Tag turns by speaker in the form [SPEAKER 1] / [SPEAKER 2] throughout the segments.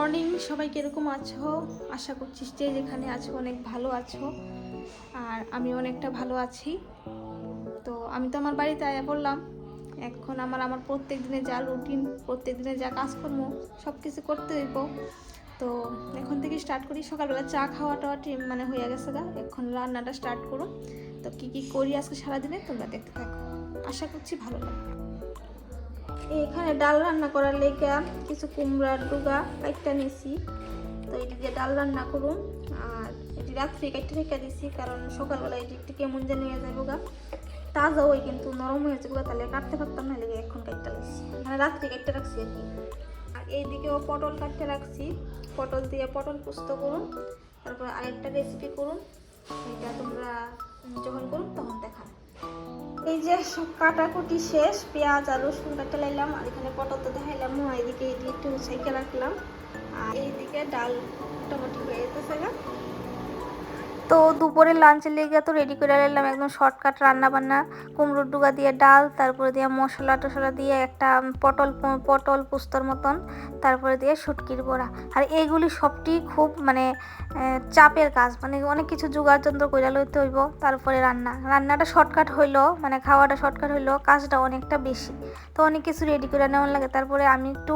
[SPEAKER 1] Morning, সবাই কিরকম আছো? আশা করছি যে যেখানে আছো অনেক ভালো আছো, আর আমি অনেকটা ভালো আছি। তো আমি তো আমার বাড়িতে আয়া বললাম, এখন আমার প্রত্যেক দিনে যা রুটিন, প্রত্যেক দিনে যা কাজকর্ম সব কিছু করতে হইব। তো এখন থেকে স্টার্ট করি। সকালবেলা চা খাওয়াটা মানে হয়ে গেছে গা, এখন রান্নাটা স্টার্ট করুন। তো কী কী করি আজকে সারাদিনে তোমরা দেখতে থাকো, আশা করছি ভালো লাগবে। এখানে ডাল রান্না করার লেগে কিছু কুমড়ার ডুগা কাটটা নিয়েছি। তো এটি দিয়ে ডাল রান্না করুন, আর এটি রাত্রে কাটতে রেখে দিছি, কারণ সকালবেলা এটি একটু কেমন যেন হয়ে যাবো গা, তাজা ওই কিন্তু নরম হয়ে যাবো, তাহলে কাটতে পারতাম না, লেগে এখন কাটতে লাগছি, মানে রাত্রে কাটতে রাখছি আর কি। আর এইদিকেও পটল কাটতে রাখছি, পটল দিয়ে পটল পোস্ত করুন। তারপর আরেকটা রেসিপি করুন, এটা তোমরা যখন করুন তখন দেখান। এই যে সব কাটাকুটি শেষ, পেঁয়াজ আর রসুন কাটতে লাইলাম, আর এখানে পটল তো দেখাইলাম, এদিকে এটি একটু সাইকে রাখলাম, আর এইদিকে ডাল মোটামুটি হয়ে যেতেছে গা। তো দুপুরে লাঞ্চের লেগে তো রেডি করে নিলাম একদম শর্টকাট রান্না বান্না। কুমড়োর ডুগা দিয়ে ডাল, তারপরে দিয়ে মশলা টশলা দিয়ে একটা পটল পোস্তর মতন, তারপরে দিয়ে শুটকির বড়া। আর এইগুলি সবটি খুব মানে চাপের কাজ, মানে অনেক কিছু জোগাড় যন্ত্র করে লইতে হইব। তারপরে রান্নাটা শর্টকাট হইলো, মানে খাওয়াটা শর্টকাট হইলো, কাজটা অনেকটা বেশি। তো অনেক কিছু রেডি করে নেওয়ার লাগে। তারপরে আমি একটু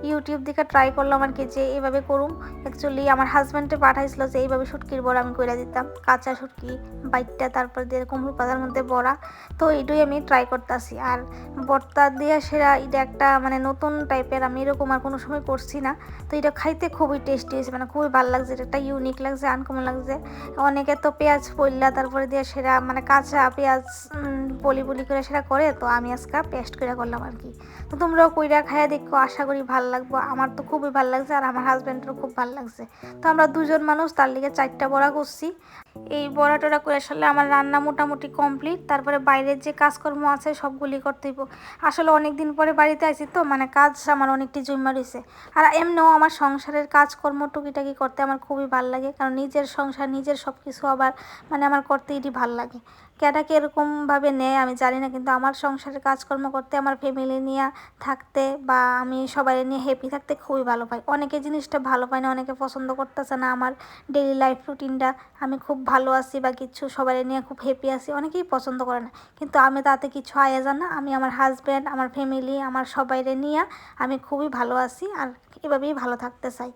[SPEAKER 1] ইউটিউব দিকে ট্রাই করলাম আর কি, যে এইভাবে করুম। অ্যাকচুয়ালি আমার হাজব্যান্ডে পাঠাইছিল যে এইভাবে শুটকির বড়া আমি করে দিতাম, কাঁচা শুটকি বাইটটা, তারপর দিয়ে কুমড়ো পাতার মধ্যে বড়া। তো এইটাই আমি ট্রাই করতেছি। আর ভর্তা দিয়ে সেরা এটা একটা মানে নতুন টাইপের, আমি এরকম আর কোনো সময় করছি না। তো এটা খাইতে খুবই টেস্টি হয়েছে, মানে খুবই ভালো লাগছে, এটা একটা ইউনিক লাগছে, আনকমন লাগছে। অনেকে তো পেঁয়াজ পইলা তারপরে দিয়ে সেরা মানে কাঁচা পেঁয়াজ বলি বলি করে সেটা করে, তো আমি আজকে পেস্ট করে করলাম আর কি। তো তোমরাও কইরা খাইয়া দেখো, আশা করি ভালো লাগবো। আমার তো খুবই ভালো লাগছে, আর আমার হাজব্যান্ডেরও খুব ভালো লাগছে। তো আমরা দুজন মানুষ, তার লিগে 4টা বড়া করছি। এই বড়া টড়া করে আসলে আমার রান্না মোটামুটি কমপ্লিট। তারপরে বাইরের যে কাজকর্ম আছে সবগুলি করতে হইব। আসলে অনেক দিন পরে বাড়িতে আইছি, তো মানে কাজ আমার অনেকটি জমা রয়েছে। আর এমনিও আমার সংসারের কাজকর্ম টুকিটাকি করতে আমার খুবই ভালো লাগে, কারণ নিজের সংসার নিজের সব কিছু আবার মানে আমার করতে এটি ভালো লাগে। কেটাকে এরকমভাবে নেয় আমি জানি না, কিন্তু আমার সংসারের কাজকর্ম করতে, আমার ফ্যামিলি নিয়ে থাকতে বা আমি সবাই নিয়ে হ্যাপি থাকতে খুবই ভালো পাই। অনেকে জিনিসটা ভালো পায় না, অনেকে পছন্দ করতেছে না আমার ডেইলি লাইফ রুটিনটা, আমি খুব ভালো আছি বা কিছু সবাই নিয়ে খুব হ্যাপি আছি, অনেকেই পছন্দ করে না। কিন্তু আমি তাতে কিছু আয়া যায় না, আমি আমার হাজব্যান্ড, আমার ফ্যামিলি, আমার সবাইরে নিয়ে আমি খুবই ভালো আছি, আর এভাবেই ভালো থাকতে চাই।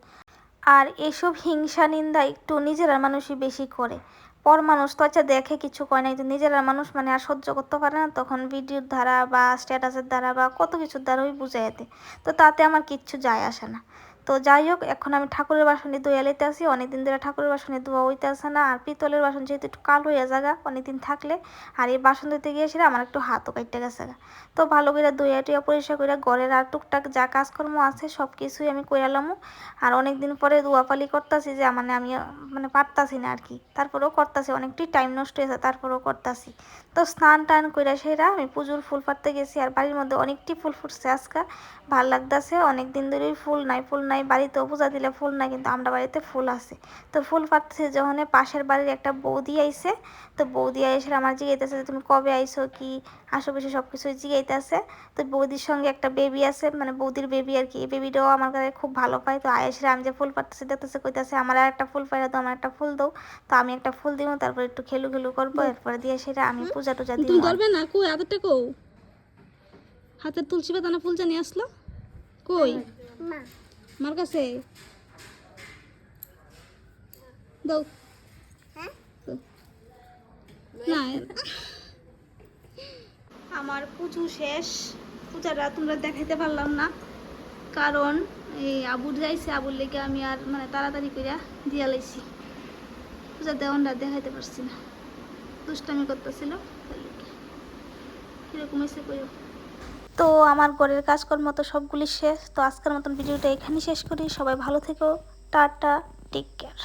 [SPEAKER 1] আর এসব হিংসা নিন্দা একটু নিজেরা মানুষই বেশি করে। পর মানুষ তো আচ্ছা দেখে কিছু কয় না, কিন্তু নিজেরা মানুষ মানে আর সহ্য করতে পারে না, তখন ভিডিওর দ্বারা বা স্ট্যাটাসের দ্বারা বা কত কিছুর দ্বারাই বুঝাই দেয়। তো তাতে আমার কিচ্ছু যায় আসে না। তো যাই হোক, এখন আমি ঠাকুরের বাসনে ধুয়ে লইতে আসি, অনেকদিন ধরে ঠাকুরের বাসনে ধোয়া হইতে আসে না। আর পিতলের বাসন যেহেতু একটু কালো হয়ে জায়গা অনেকদিন থাকলে, আর এই বাসন ধুইতে গিয়েছিল আমার একটু হাতও কাটতে গেছে। তো ভালো করে ধুয়ে টুয়া পরিষ্কার করে ঘরের আর টুকটাক যা কাজকর্ম আছে সব কিছুই আমি কইরালাম। আর অনেকদিন পরে ধোয়াপালি করতেছি, যে মানে আমি মানে পারতাছি না আর কি, তারপরেও করতেছি, অনেকটাই টাইম নষ্ট হয়েছে, তারপরেও করতেছি। তো স্নান টান করে সেরা আমি পুজোর ফুল পাড়তে গেছি, আর বাড়ির মধ্যে অনেকটি ফুল ফুটছে আজকে, ভাল লাগতেছে। অনেকদিন ধরেই ফুল নাই, বাড়িতেও পূজা দিলে ফুল নাই, কিন্তু আমরা বাড়িতে ফুল আছে। তো ফুল পাড়তেছে যখন পাশের বাড়ির একটা বৌদি আইছে, তো বৌদি এসে আমার জিগাইতেছে যে তুমি কবে আইছো, কি আশেপাশে সব কিছুই জিগাইতেছে। তো বৌদির সঙ্গে একটা বেবি আছে, মানে বৌদির বেবি আর কি, এই বেবিটাও আমার কাছে খুব ভালো পায়। তো আয়েসে আমি যে ফুল পাড়তেছি দেখতেছে, কইতাছে আমার আর একটা ফুল পাইলে তো আমার একটা ফুল দাও। তো আমি একটা ফুল দিব, তারপর একটু খেলু করবো, এরপরে দিয়ে সেটা আমি পূজা টুজা দিব। তুমি ধরবে না, কই হাতেরটা কো, হাতের তুলসী পাতা না ফুল জানি আসলো কই আমার কাছে দাও। না আমার পুজো শেষ, পূজাটা তোমরা দেখাইতে পারলাম না, কারণ এই আবুর যাইছে, আবুর লেগে আমি আর মানে তাড়াতাড়ি করে দিয়া লাইছি, পূজা দেওয়ানটা দেখাইতে পারছি না, দুষ্টামি করতেছিল, এরকম এসে কইও। তো আমার ঘরের কাজকর্ম তো সবগুলি শেষ। তো আজকের মতন ভিডিওটা এখানেই শেষ করি। সবাই ভালো থেকো, টাটা, টেক কেয়ার।